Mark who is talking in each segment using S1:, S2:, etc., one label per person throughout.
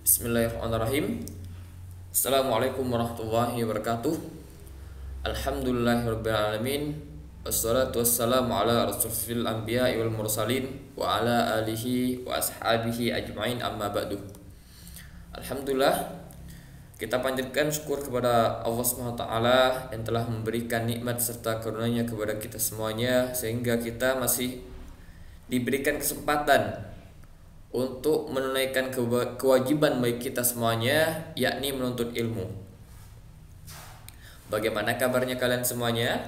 S1: Bismillahirrahmanirrahim. Assalamualaikum warahmatullahi wabarakatuh. Alhamdulillahirabbil alamin. Wassalatu wassalamu ala rasulil anbiya'i wal mursalin wa ala alihi wa ashabihi ajmain, amma ba'du. Alhamdulillah, kita panjatkan syukur kepada Allah Subhanahu wa taala yang telah memberikan nikmat serta karunia-Nya kepada kita semuanya, sehingga kita masih diberikan kesempatan untuk menunaikan kewajiban bagi kita semuanya, yakni menuntut ilmu. Bagaimana kabarnya kalian semuanya?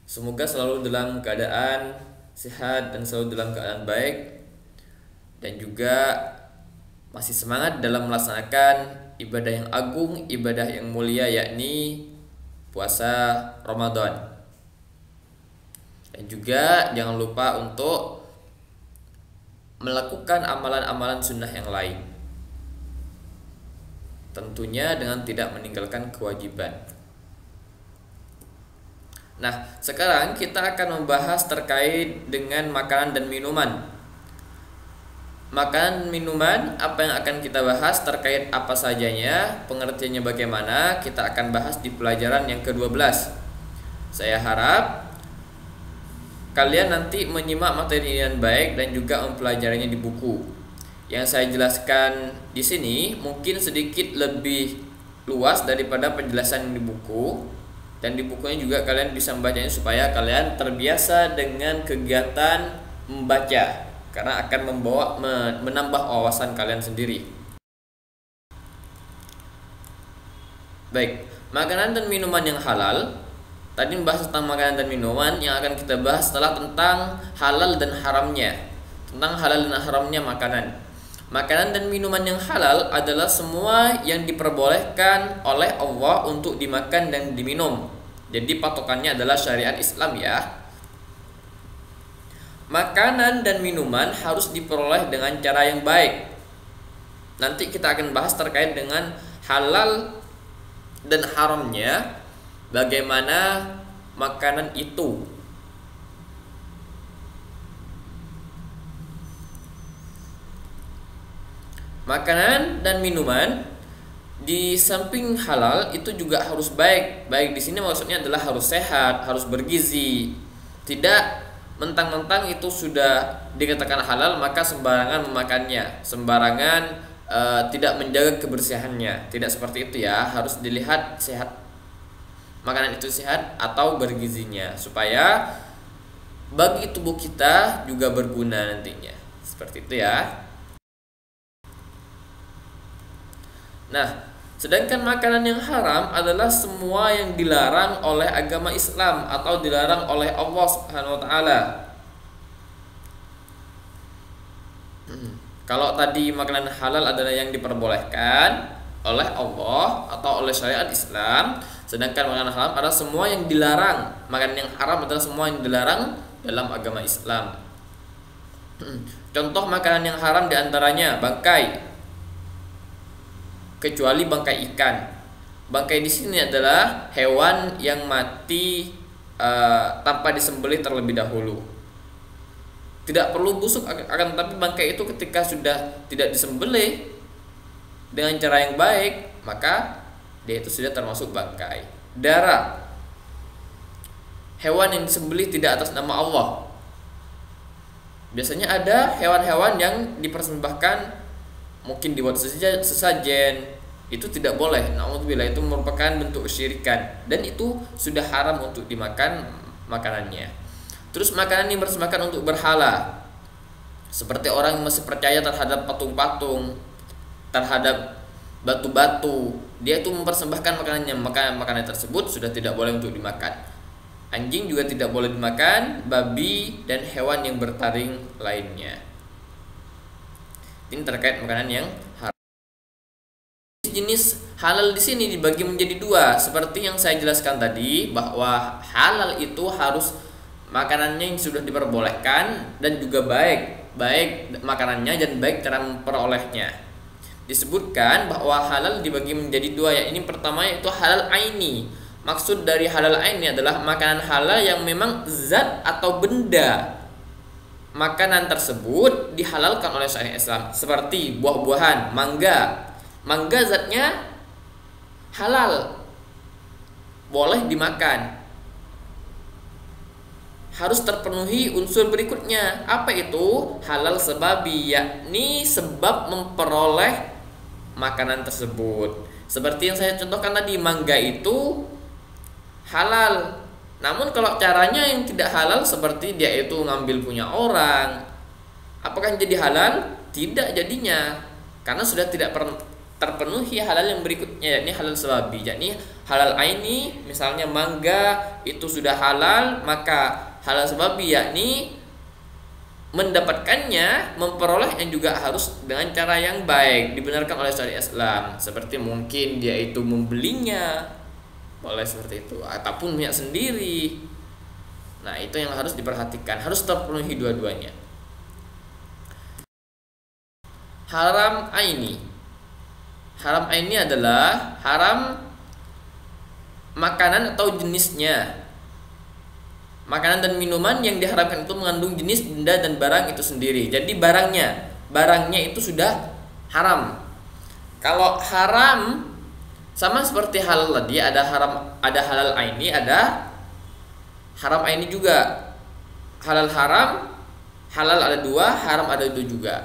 S1: Semoga selalu dalam keadaan sehat dan selalu dalam keadaan baik, dan juga masih semangat dalam melaksanakan ibadah yang agung, ibadah yang mulia, yakni puasa Ramadan. Dan juga jangan lupa untuk melakukan amalan-amalan sunnah yang lain, tentunya dengan tidak meninggalkan kewajiban. Nah, sekarang kita akan membahas terkait dengan makanan dan minuman. Makanan dan minuman, apa yang akan kita bahas, terkait apa sajanya, pengertiannya bagaimana, kita akan bahas di pelajaran yang ke-12. Saya harap kalian nanti menyimak materi ini dengan baik dan juga mempelajarinya di buku. Yang saya jelaskan di sini mungkin sedikit lebih luas daripada penjelasan di buku, dan di bukunya juga kalian bisa membacanya supaya kalian terbiasa dengan kegiatan membaca, karena akan menambah wawasan kalian sendiri. Baik, makanan dan minuman yang halal. Tadi membahas tentang makanan dan minuman, yang akan kita bahas setelah tentang halal dan haramnya. Tentang halal dan haramnya makanan. Makanan dan minuman yang halal adalah semua yang diperbolehkan oleh Allah untuk dimakan dan diminum. Jadi patokannya adalah syariat Islam ya. Makanan dan minuman harus diperoleh dengan cara yang baik. Nanti kita akan bahas terkait dengan halal dan haramnya, bagaimana makanan itu. Makanan dan minuman di samping halal itu juga harus baik. Baik di sini maksudnya adalah harus sehat, harus bergizi. Tidak mentang-mentang itu sudah dikatakan halal maka sembarangan memakannya, sembarangan tidak menjaga kebersihannya. Tidak seperti itu ya, harus dilihat sehat, makanan itu sehat atau bergizinya, supaya bagi tubuh kita juga berguna nantinya. Seperti itu ya. Nah, sedangkan makanan yang haram adalah semua yang dilarang oleh agama Islam atau dilarang oleh Allah Subhanahu wa taala. Kalau tadi makanan halal adalah yang diperbolehkan oleh Allah atau oleh syariat Islam, sedangkan makanan haram adalah semua yang dilarang. Makanan yang haram adalah semua yang dilarang dalam agama Islam. Contoh makanan yang haram diantaranya bangkai, kecuali bangkai ikan. Bangkai di sini adalah hewan yang mati tanpa disembelih terlebih dahulu. Tidak perlu busuk, akan tetapi bangkai itu ketika sudah tidak disembelih dengan cara yang baik, maka dia itu sudah termasuk bangkai. Darah, hewan yang disembelih tidak atas nama Allah. Biasanya ada hewan-hewan yang dipersembahkan mungkin dibuat sesajen, itu tidak boleh. Na'udzubillah, itu merupakan bentuk kesyirikan dan itu sudah haram untuk dimakan makanannya. Terus makanan yang dipersembahkan untuk berhala, seperti orang yang masih percaya terhadap patung-patung, terhadap batu-batu, dia itu mempersembahkan makanannya, maka makanan tersebut sudah tidak boleh untuk dimakan. Anjing juga tidak boleh dimakan, babi dan hewan yang bertaring lainnya. Ini terkait makanan yang haram. Jenis halal di sini dibagi menjadi dua, seperti yang saya jelaskan tadi, bahwa halal itu harus makanannya yang sudah diperbolehkan dan juga baik makanannya dan baik cara memperolehnya. Disebutkan bahwa halal dibagi menjadi dua, ya. Ini pertama yaitu halal aini. Maksud dari halal aini adalah makanan halal yang memang zat atau benda makanan tersebut dihalalkan oleh syariat Islam, seperti buah-buahan, mangga, Mangga zatnya halal, boleh dimakan. Harus terpenuhi unsur berikutnya. Apa itu? Halal sebabi, yakni sebab memperoleh makanan tersebut. Seperti yang saya contohkan tadi, mangga itu halal. Namun kalau caranya yang tidak halal, seperti dia itu ngambil punya orang, apakah jadi halal? Tidak jadinya, karena sudah tidak terpenuhi halal yang berikutnya, yakni halal sebabi, yakni halal aini. Misalnya mangga itu sudah halal, maka halal sebabi yakni mendapatkannya, memperolehnya juga harus dengan cara yang baik, dibenarkan oleh syariat Islam. Seperti mungkin dia itu membelinya, boleh seperti itu, ataupun punya sendiri. Nah, itu yang harus diperhatikan, harus terpenuhi dua-duanya. Haram aini. Haram aini adalah haram makanan atau jenisnya. Makanan dan minuman yang diharamkan itu mengandung jenis, benda, dan barang itu sendiri. Jadi barangnya itu sudah haram. Kalau haram sama seperti halal tadi, ada halal aini, ada haram aini juga. Halal haram, halal ada dua, haram ada dua juga.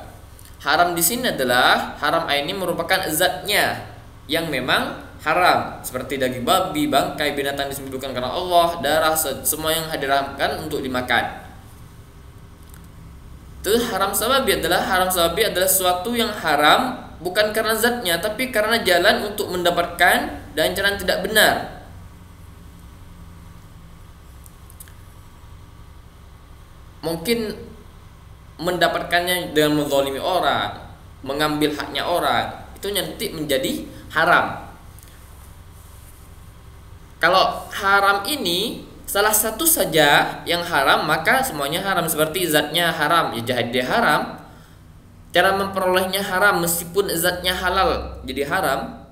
S1: Haram di sini adalah haram aini merupakan zatnya yang memang haram, seperti daging babi, bangkai, binatang disembelihkan karena Allah, darah, semua yang diharamkan untuk dimakan. Terus haram sababi adalah sesuatu yang haram bukan karena zatnya, tapi karena jalan untuk mendapatkan dan jalan tidak benar. Mungkin mendapatkannya dengan menzalimi orang, mengambil haknya orang, itu nanti menjadi haram. Kalau haram ini salah satu saja yang haram, maka semuanya haram. Seperti zatnya haram, ya jadi dia haram. Cara memperolehnya haram meskipun zatnya halal, jadi haram.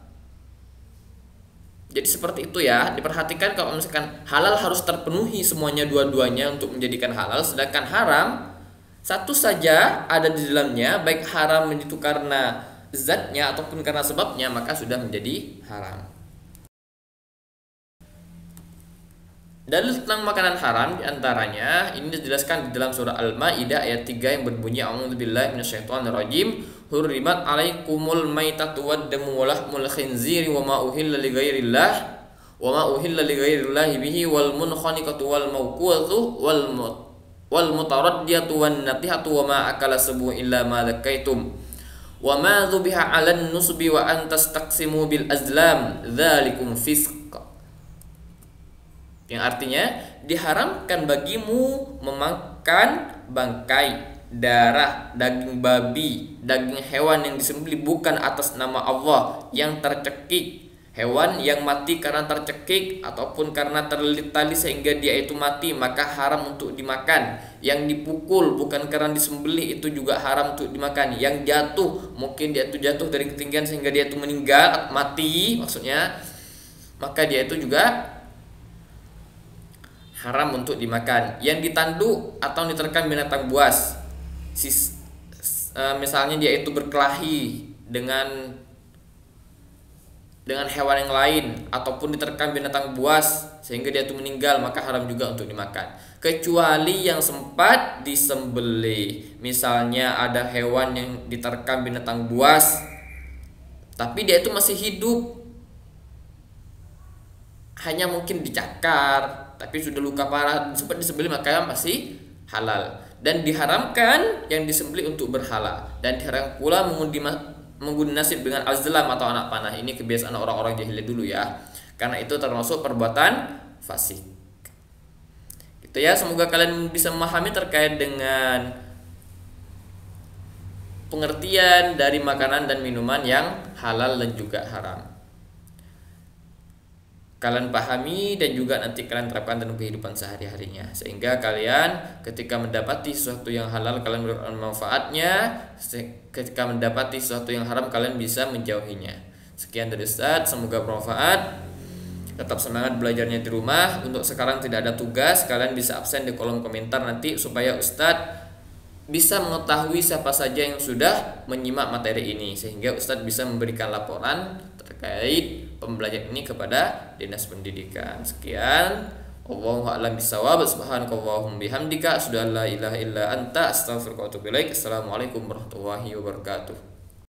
S1: Jadi seperti itu ya, diperhatikan. Kalau misalkan halal harus terpenuhi semuanya, dua-duanya untuk menjadikan halal. Sedangkan haram satu saja ada di dalamnya, baik haram itu karena zatnya ataupun karena sebabnya, maka sudah menjadi haram. Dalil tentang makanan haram diantaranya ini dijelaskan di dalam surah Al-Maidah ayat 3 yang berbunyi a'udzubillahi minasyaitonirrajim, hurrimat alaikumul maitatu waddamu wa lahmul khinziri wa ma uhilla li ghairillahi bihi wal munkhaniqatu wal mawqudatu wal mutaraddiyatu wan natihatu wa ma akala sabu illa ma dzakaitum wa ma dzubiha 'alan nusbi wa an tastaqsimu bil azlam dzalikum fisq. Yang artinya diharamkan bagimu memakan bangkai, darah, daging babi, daging hewan yang disembelih bukan atas nama Allah, yang tercekik, hewan yang mati karena tercekik ataupun karena terlilit tali sehingga dia itu mati, maka haram untuk dimakan. Yang dipukul bukan karena disembelih, itu juga haram untuk dimakan. Yang jatuh, mungkin dia itu jatuh dari ketinggian sehingga dia itu meninggal, mati maksudnya, maka dia itu juga haram untuk dimakan. Yang ditanduk atau diterkam binatang buas, misalnya dia itu berkelahi dengan hewan yang lain, ataupun diterkam binatang buas sehingga dia itu meninggal, maka haram juga untuk dimakan. Kecuali yang sempat disembelih. Misalnya ada hewan yang diterkam binatang buas tapi dia itu masih hidup, hanya mungkin dicakar tapi sudah luka parah, sempat disembelih, maka masih halal. Dan diharamkan yang disembelih untuk berhala, dan diharamkan pula mengundi nasib dengan azlam atau anak panah. Ini kebiasaan orang-orang jahiliyah dulu ya, karena itu termasuk perbuatan fasik. Gitu ya, semoga kalian bisa memahami terkait dengan pengertian dari makanan dan minuman yang halal dan juga haram. Kalian pahami dan juga nanti kalian terapkan dalam kehidupan sehari-harinya, sehingga kalian ketika mendapati sesuatu yang halal kalian mendapatkan manfaatnya, ketika mendapati sesuatu yang haram kalian bisa menjauhinya. Sekian dari Ustadz, semoga bermanfaat. Tetap semangat belajarnya di rumah. Untuk sekarang tidak ada tugas, kalian bisa absen di kolom komentar nanti supaya Ustadz bisa mengetahui siapa saja yang sudah menyimak materi ini, sehingga Ustadz bisa memberikan laporan terkait pembelajaran ini kepada Dinas Pendidikan. Sekian, wallahu a'lam bishawab. Subhanakallahumma bihamdika asyhadu an la ilaha illa anta astaghfiruka wa atubu ilaik. Assalamualaikum warahmatullahi wabarakatuh.